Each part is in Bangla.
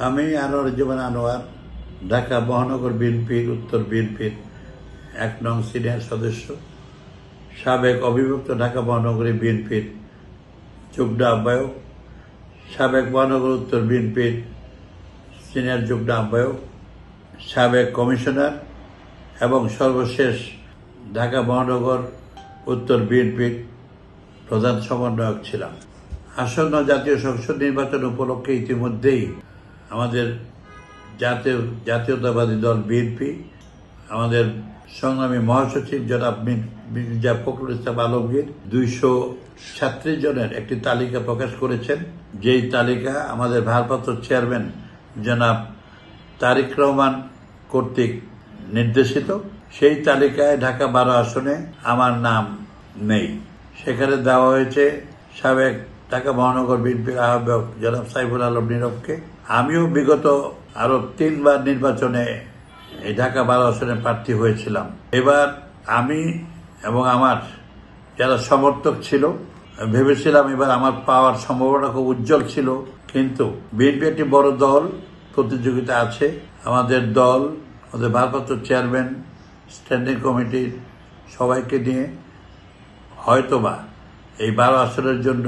আমি আনোয়ারুজ্জামান আনোয়ার, ঢাকা মহানগর বিএনপির উত্তর বিএনপির ১ নং সিনিয়র সদস্য, সাবেক অবিভক্ত ঢাকা মহানগরী বিএনপির যুগ্ম আহ্বায়ক, সাবেক মহানগর উত্তর বিএনপির সিনিয়র যুগ্ম আহ্বায়ক, সাবেক কমিশনার এবং সর্বশেষ ঢাকা মহানগর উত্তর বিএনপির প্রধান সমন্বয়ক ছিলাম। আসন্ন জাতীয় সংসদ নির্বাচন উপলক্ষে ইতিমধ্যেই আমাদের জাতীয়তাবাদী দল বিএনপি আমাদের সংগ্রামী মহাসচিব জনাব মির্জা ফখরুল ইসলাম আলমগীর 236 জনের একটি তালিকা প্রকাশ করেছেন। যেই তালিকা আমাদের ভারপ্রাপ্ত চেয়ারম্যান জনাব তারেক রহমান কর্তৃক নির্দেশিত। সেই তালিকায় ঢাকা 12 আসনে আমার নাম নেই। সেখানে দেওয়া হয়েছে সাবেক ঢাকা মহানগর বিএনপির আহ্বায়ক জনাব সাইফুল আলম নীরবকে। আমিও বিগত আরো 3 বার নির্বাচনে এই ঢাকা 12 আসনে প্রার্থী হয়েছিলাম। এবার আমি এবং আমার যারা সমর্থক ছিল ভেবেছিলাম এবার আমার পাওয়ার সম্ভাবনা খুব উজ্জ্বল ছিল, কিন্তু বিএনপি একটি বড় দল, প্রতিযোগিতা আছে। আমাদের দল, আমাদের ভারপ্রাপ্ত চেয়ারম্যান, স্ট্যান্ডিং কমিটির সবাইকে নিয়ে হয়তোবা এই 12 আসনের জন্য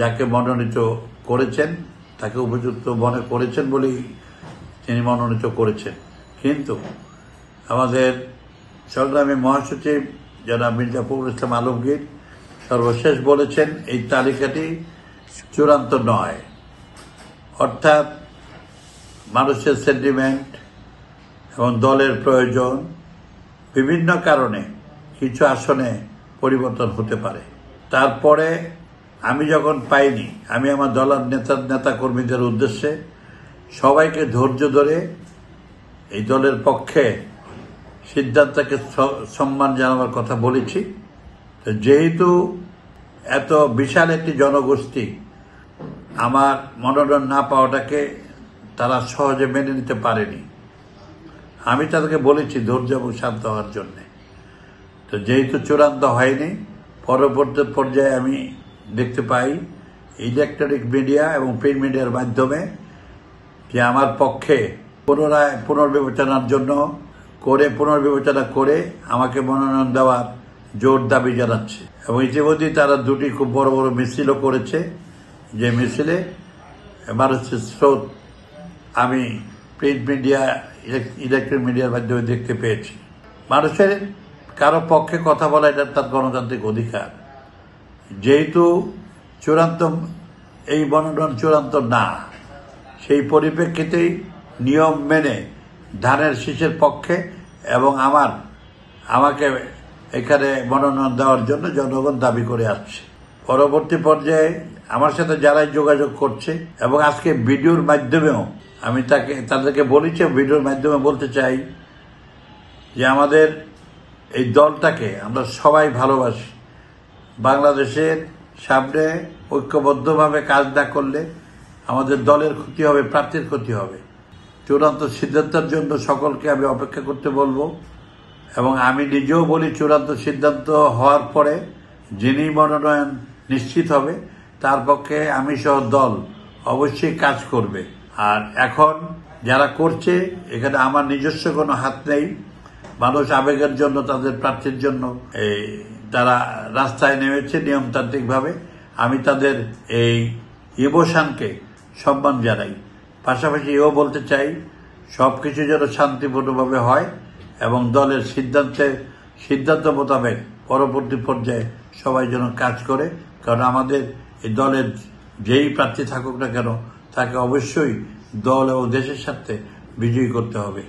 যাকে মনোনীত করেছেন তাকে উপযুক্ত মনে করেছেন বলেই তিনি মনোনীত করেছেন। কিন্তু আমাদের সংগ্রামী মহাসচিব জনাব মির্জা ফখরুল ইসলাম আলমগীর সর্বশেষ বলেছেন এই তালিকাটি চূড়ান্ত নয়, অর্থাৎ মানুষের সেন্টিমেন্ট এবং দলের প্রয়োজন বিভিন্ন কারণে কিছু আসনে পরিবর্তন হতে পারে। তারপরে আমি যখন পাইনি, আমি আমার দলের নেতা কর্মীদের উদ্দেশ্যে সবাইকে ধৈর্য ধরে এই দলের পক্ষে সিদ্ধান্তকে সম্মান জানাবার কথা বলেছি। যেহেতু এত বিশাল একটি জনগোষ্ঠী আমার মনোনয়ন না পাওয়াটাকে তারা সহজে মেনে নিতে পারেনি, আমি তাদেরকে বলেছি ধৈর্য এবং শান্ত হওয়ার জন্যে। তো যেহেতু চূড়ান্ত হয়নি, পরবর্তী পর্যায়ে আমি দেখতে পাই ইলেকট্রনিক মিডিয়া এবং প্রিন্ট মিডিয়ার মাধ্যমে যে আমার পক্ষে পুনর্বিবেচনা করে আমাকে মনোনয়ন দেওয়ার জোর দাবি জানাচ্ছে। এবং ইতিমধ্যেই তারা 2টি খুব বড় বড় মিছিলও করেছে, যে মিছিলে মানুষের স্রোত আমি প্রিন্ট মিডিয়া, ইলেকট্রনিক মিডিয়ার মাধ্যমে দেখতে পেয়েছি। মানুষের কারো পক্ষে কথা বলা এটা তার গণতান্ত্রিক অধিকার। যেহেতু এই মনোনয়ন চূড়ান্ত না, সেই পরিপ্রেক্ষিতেই নিয়ম মেনে ধানের শীষের পক্ষে এবং আমাকে এখানে মনোনয়ন দেওয়ার জন্য জনগণ দাবি করে আসছে। পরবর্তী পর্যায়ে আমার সাথে যারাই যোগাযোগ করছে এবং আজকে ভিডিওর মাধ্যমেও আমি তাদেরকে বলেছি, ভিডিওর মাধ্যমে বলতে চাই যে আমাদের এই দলটাকে আমরা সবাই ভালোবাসি। বাংলাদেশের সামনে ঐক্যবদ্ধভাবে কাজ না করলে আমাদের দলের ক্ষতি হবে, প্রার্থীর ক্ষতি হবে। চূড়ান্ত সিদ্ধান্তের জন্য সকলকে আমি অপেক্ষা করতে বলবো এবং আমি নিজেও বলি চূড়ান্ত সিদ্ধান্ত হওয়ার পরে যিনি মনোনয়ন নিশ্চিত হবে তার পক্ষে আমি সহ দল অবশ্যই কাজ করবে। আর এখন যারা করছে এখানে আমার নিজস্ব কোনো হাত নেই। মানুষ আবেগের জন্য তাদের প্রার্থীর জন্য তারা রাস্তায় নেমেছে নিয়মতান্ত্রিকভাবে। আমি তাদের এই ইমোশনকে সম্মান জানাই। পাশাপাশি এও বলতে চাই সবকিছু যেন শান্তিপূর্ণভাবে হয় এবং দলের সিদ্ধান্ত মোতাবেক পরবর্তী পর্যায়ে সবাই যেন কাজ করে। কারণ আমাদের এই দলের যেই প্রার্থী থাকুক না কেন তাকে অবশ্যই দল এবং দেশের স্বার্থে বিজয়ী করতে হবে।